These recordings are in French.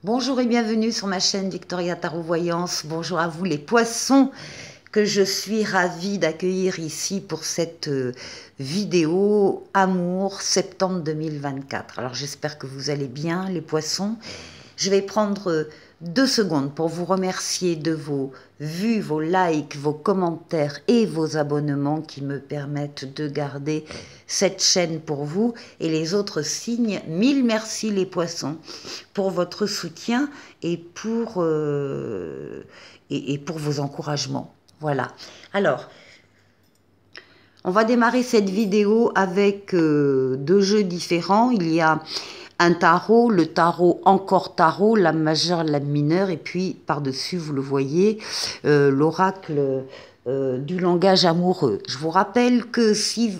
Bonjour et bienvenue sur ma chaîne Victoria Tarot Voyance. Bonjour à vous les poissons que je suis ravie d'accueillir ici pour cette vidéo Amour septembre 2024. Alors j'espère que vous allez bien les poissons. Je vais prendre 2 secondes pour vous remercier de vos vues, vos likes, vos commentaires et vos abonnements qui me permettent de garder cette chaîne pour vous et les autres signes. Mille merci les poissons pour votre soutien et pour vos encouragements. Voilà. Alors, on va démarrer cette vidéo avec 2 jeux différents. Il y a un tarot, le tarot encore tarot, lame majeure, lame mineure, et puis par-dessus, vous le voyez, l'oracle du langage amoureux. Je vous rappelle que si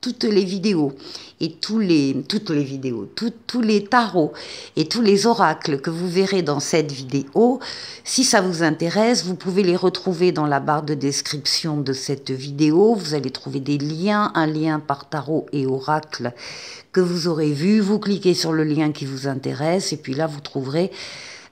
toutes les vidéos et tous les tarots et tous les oracles que vous verrez dans cette vidéo, si ça vous intéresse, vous pouvez les retrouver dans la barre de description de cette vidéo. Vous allez trouver des liens, un lien par tarot et oracle que vous aurez vu. Vous cliquez sur le lien qui vous intéresse et puis là vous trouverez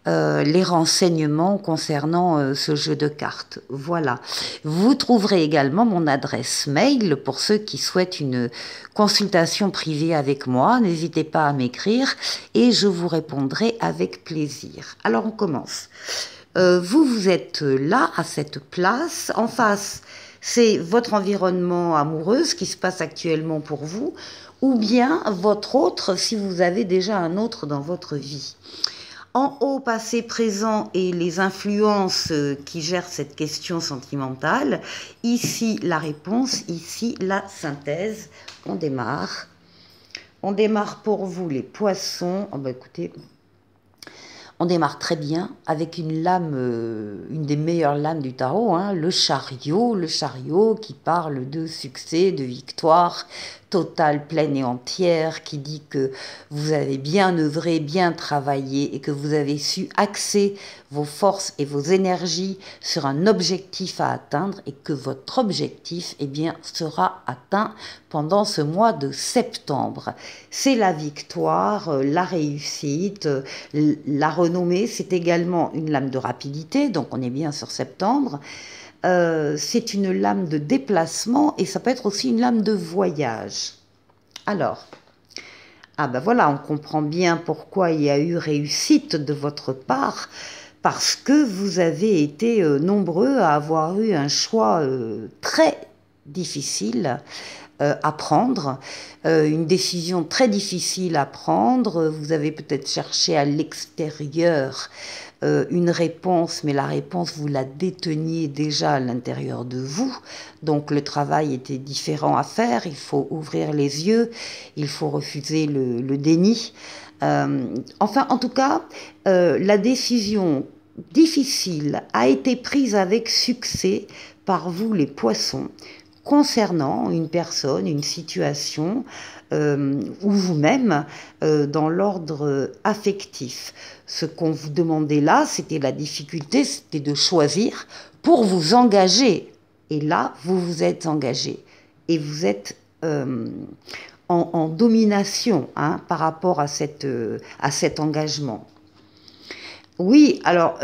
les renseignements concernant ce jeu de cartes. Voilà. Vous trouverez également mon adresse mail pour ceux qui souhaitent une consultation privée avec moi. N'hésitez pas à m'écrire et je vous répondrai avec plaisir. Alors on commence. Vous êtes là, à cette place. En face, c'est votre environnement amoureux, ce qui se passe actuellement pour vous, ou bien votre autre, si vous avez déjà un autre dans votre vie. En haut, passé, présent et les influences qui gèrent cette question sentimentale. Ici, la réponse, ici, la synthèse. On démarre. On démarre pour vous, les poissons. Oh bah écoutez, on démarre très bien avec une lame, une des meilleures lames du tarot, hein, le chariot qui parle de succès, de victoire totale, pleine et entière, qui dit que vous avez bien œuvré, bien travaillé et que vous avez su axer vos forces et vos énergies sur un objectif à atteindre et que votre objectif sera atteint pendant ce mois de septembre. C'est la victoire, la réussite, la renommée. C'est également une lame de rapidité, donc on est bien sur septembre. C'est une lame de déplacement et ça peut être aussi une lame de voyage. Alors, voilà, on comprend bien pourquoi il y a eu réussite de votre part, parce que vous avez été nombreux à avoir eu un choix très difficile à prendre, une décision très difficile à prendre. Vous avez peut-être cherché à l'extérieur une réponse, mais la réponse, vous la déteniez déjà à l'intérieur de vous. Donc le travail était différent à faire. Il faut ouvrir les yeux, il faut refuser le déni. Enfin, en tout cas, la décision difficile a été prise avec succès par vous, les poissons, concernant une personne, une situation, ou vous-même, dans l'ordre affectif. Ce qu'on vous demandait là, c'était la difficulté, c'était de choisir pour vous engager. Et là, vous vous êtes engagé. Et vous êtes en domination par rapport à cet engagement. Oui, alors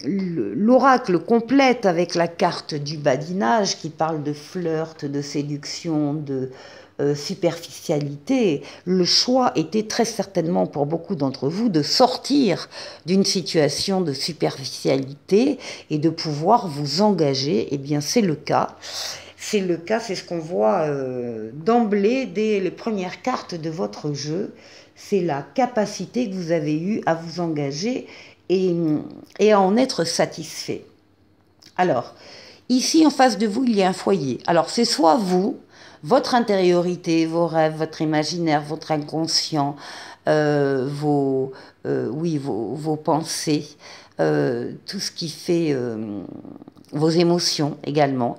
l'oracle complète avec la carte du badinage qui parle de flirt, de séduction, de superficialité. Le choix était très certainement pour beaucoup d'entre vous de sortir d'une situation de superficialité et de pouvoir vous engager. Eh bien, c'est le cas. C'est le cas, c'est ce qu'on voit d'emblée dès les premières cartes de votre jeu. C'est la capacité que vous avez eue à vous engager et à en être satisfait. Alors, ici en face de vous, il y a un foyer. Alors, c'est soit vous, votre intériorité, vos rêves, votre imaginaire, votre inconscient, vos pensées, tout ce qui fait vos émotions également,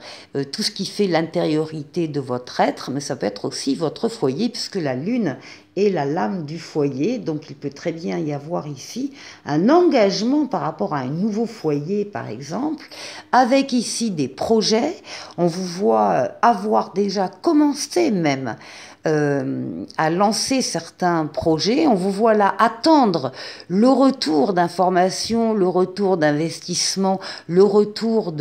tout ce qui fait l'intériorité de votre être, mais ça peut être aussi votre foyer, puisque la lune et la lame du foyer. Donc il peut très bien y avoir ici un engagement par rapport à un nouveau foyer, par exemple, avec ici des projets. On vous voit avoir déjà commencé même à lancer certains projets. On vous voit là attendre le retour d'informations, le retour d'investissement, le retour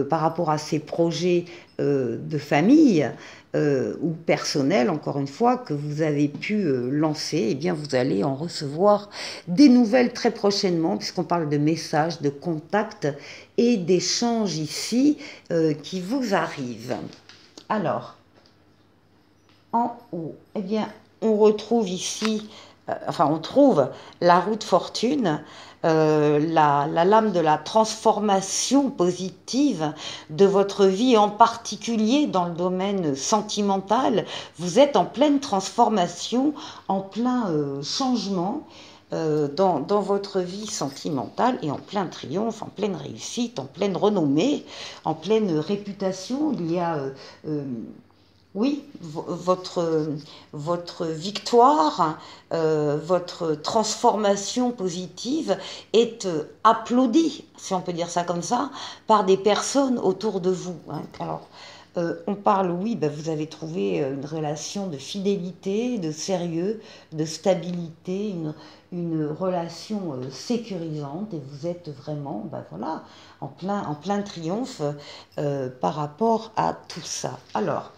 par rapport à ces projets de famille ou personnels, encore une fois, que vous avez pu lancer. Eh bien, vous allez en recevoir des nouvelles très prochainement, puisqu'on parle de messages, de contacts et d'échanges ici qui vous arrivent. Alors, en haut, eh bien, on retrouve ici, on trouve la roue de fortune, la lame de la transformation positive de votre vie, en particulier dans le domaine sentimental. Vous êtes en pleine transformation, en plein changement dans votre vie sentimentale et en plein triomphe, en pleine réussite, en pleine renommée, en pleine réputation. Il y a... oui, votre victoire, votre transformation positive est applaudie, si on peut dire ça comme ça, par des personnes autour de vous. Hein. Alors, on parle, oui, vous avez trouvé une relation de fidélité, de sérieux, de stabilité, une relation sécurisante, et vous êtes vraiment, voilà, en plein triomphe par rapport à tout ça. Alors,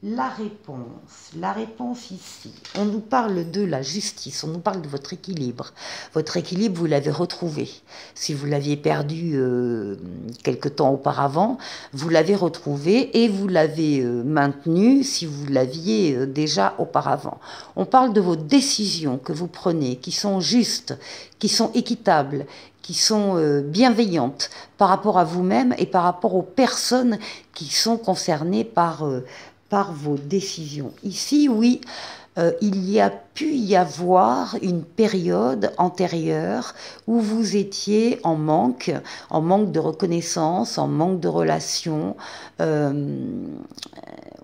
la réponse ici, on nous parle de la justice, on nous parle de votre équilibre. Votre équilibre, vous l'avez retrouvé. Si vous l'aviez perdu quelque temps auparavant, vous l'avez retrouvé et vous l'avez maintenu si vous l'aviez déjà auparavant. On parle de vos décisions que vous prenez, qui sont justes, qui sont équitables, qui sont bienveillantes par rapport à vous-même et par rapport aux personnes qui sont concernées par vos décisions. Ici, oui, il y a pu y avoir une période antérieure où vous étiez en manque de reconnaissance, en manque de relations,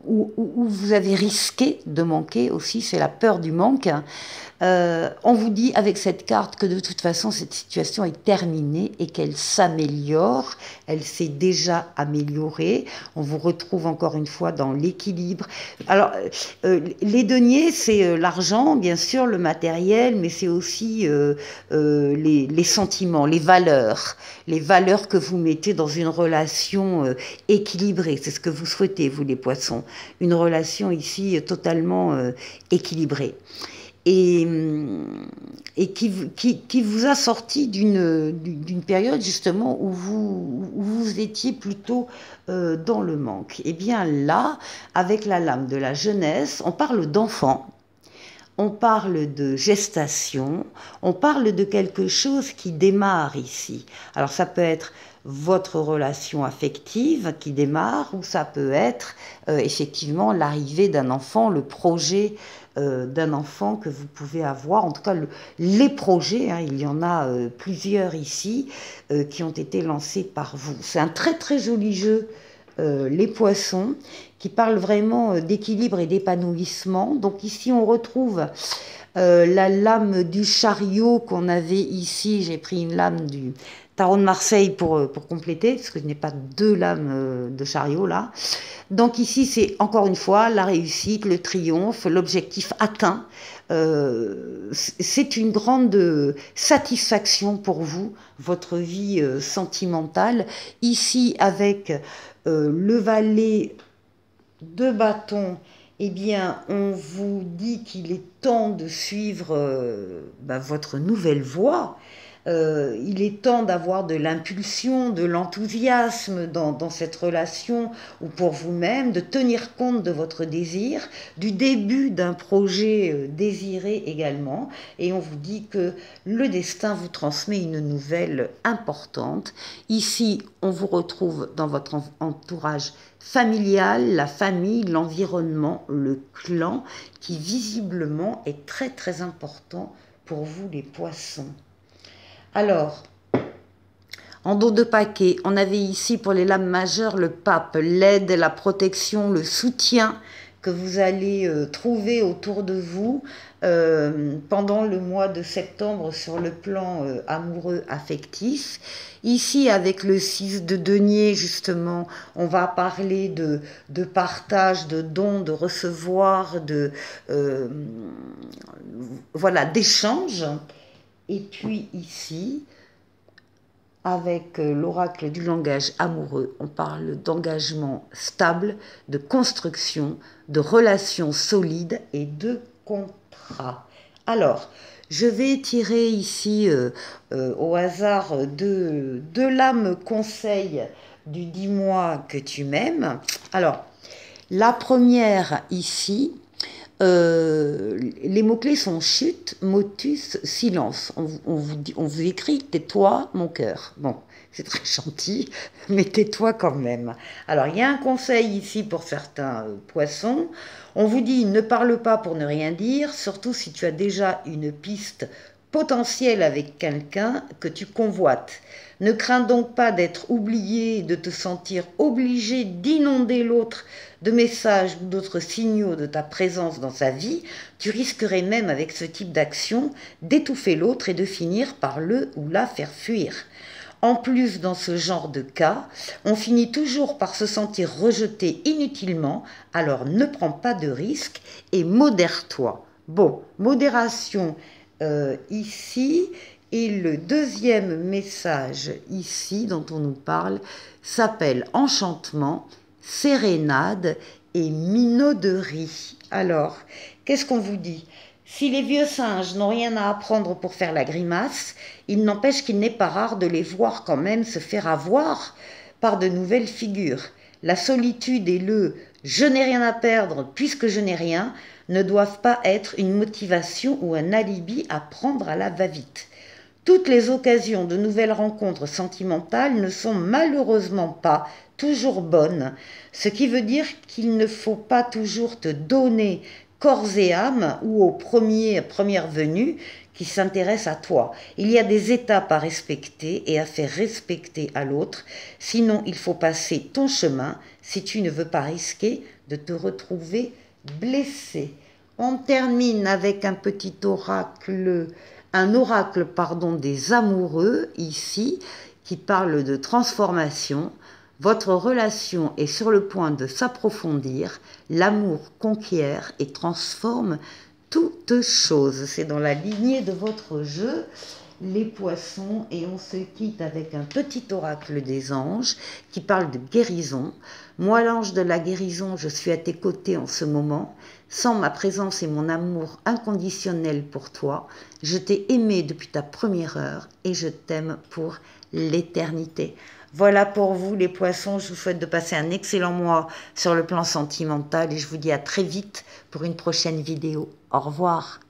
où vous avez risqué de manquer aussi, c'est la peur du manque. On vous dit avec cette carte que de toute façon cette situation est terminée et qu'elle s'améliore, elle s'est déjà améliorée, on vous retrouve encore une fois dans l'équilibre. Alors les deniers, c'est l'argent, bien sûr, le matériel, mais c'est aussi les sentiments, les valeurs que vous mettez dans une relation équilibrée. C'est ce que vous souhaitez, vous les poissons, une relation ici totalement équilibrée. Et qui vous a sorti d'une période justement où vous étiez plutôt dans le manque. Et bien là, avec la lame de la jeunesse, on parle d'enfant, on parle de gestation, on parle de quelque chose qui démarre ici. Alors ça peut être votre relation affective qui démarre, ou ça peut être effectivement l'arrivée d'un enfant, le projet d'un enfant que vous pouvez avoir, en tout cas les projets, hein, il y en a plusieurs ici qui ont été lancés par vous. C'est un très très joli jeu, les poissons, qui parle vraiment d'équilibre et d'épanouissement. Donc ici on retrouve la lame du chariot qu'on avait ici, j'ai pris une lame du Tarot de Marseille pour compléter, parce que je n'ai pas deux lames de chariot là. Donc ici, c'est encore une fois la réussite, le triomphe, l'objectif atteint. C'est une grande satisfaction pour vous, votre vie sentimentale. Ici, avec le valet de bâton, eh bien, on vous dit qu'il est temps de suivre votre nouvelle voie. Il est temps d'avoir de l'impulsion, de l'enthousiasme dans cette relation, ou pour vous-même, de tenir compte de votre désir, du début d'un projet désiré également. Et on vous dit que le destin vous transmet une nouvelle importante. Ici, on vous retrouve dans votre entourage familial, la famille, l'environnement, le clan, qui visiblement est très très important pour vous les poissons. Alors, en dos de paquet, on avait ici pour les lames majeures le pape, l'aide, la protection, le soutien que vous allez trouver autour de vous pendant le mois de septembre sur le plan amoureux affectif. Ici, avec le 6 de denier, justement, on va parler de partage, de don, de recevoir, voilà, d'échange. Et puis ici, avec l'oracle du langage amoureux, on parle d'engagement stable, de construction, de relations solides et de contrat. Alors, je vais tirer ici au hasard deux lames conseils du dis-moi que tu m'aimes. Alors, la première ici, les mots-clés sont chute, motus, silence. On vous écrit tais-toi, mon cœur. Bon, c'est très gentil, mais tais-toi quand même. Alors, il y a un conseil ici pour certains poissons. On vous dit ne parle pas pour ne rien dire, surtout si tu as déjà une piste potentielle avec quelqu'un que tu convoites. Ne crains donc pas d'être oublié, de te sentir obligé d'inonder l'autre de messages ou d'autres signaux de ta présence dans sa vie. Tu risquerais même avec ce type d'action d'étouffer l'autre et de finir par le ou la faire fuir. En plus, dans ce genre de cas, on finit toujours par se sentir rejeté inutilement, alors ne prends pas de risques et modère-toi. Bon, modération ici. Et le deuxième message ici dont on nous parle s'appelle enchantement, sérénade et minauderie. Alors, qu'est-ce qu'on vous dit ? Si les vieux singes n'ont rien à apprendre pour faire la grimace, il n'empêche qu'il n'est pas rare de les voir quand même se faire avoir par de nouvelles figures. La solitude et le « je n'ai rien à perdre puisque je n'ai rien » ne doivent pas être une motivation ou un alibi à prendre à la va-vite. Toutes les occasions de nouvelles rencontres sentimentales ne sont malheureusement pas toujours bonnes, ce qui veut dire qu'il ne faut pas toujours te donner corps et âme ou aux premières venues qui s'intéressent à toi. Il y a des étapes à respecter et à faire respecter à l'autre, sinon il faut passer ton chemin si tu ne veux pas risquer de te retrouver blessé. On termine avec un petit oracle, des amoureux ici, qui parle de transformation. Votre relation est sur le point de s'approfondir. L'amour conquiert et transforme toute chose. C'est dans la lignée de votre jeu, les poissons, et on se quitte avec un petit oracle des anges qui parle de guérison. Moi, l'ange de la guérison, je suis à tes côtés en ce moment. Sans ma présence et mon amour inconditionnel pour toi, je t'ai aimé depuis ta première heure et je t'aime pour l'éternité. Voilà pour vous les poissons, je vous souhaite de passer un excellent mois sur le plan sentimental et je vous dis à très vite pour une prochaine vidéo. Au revoir.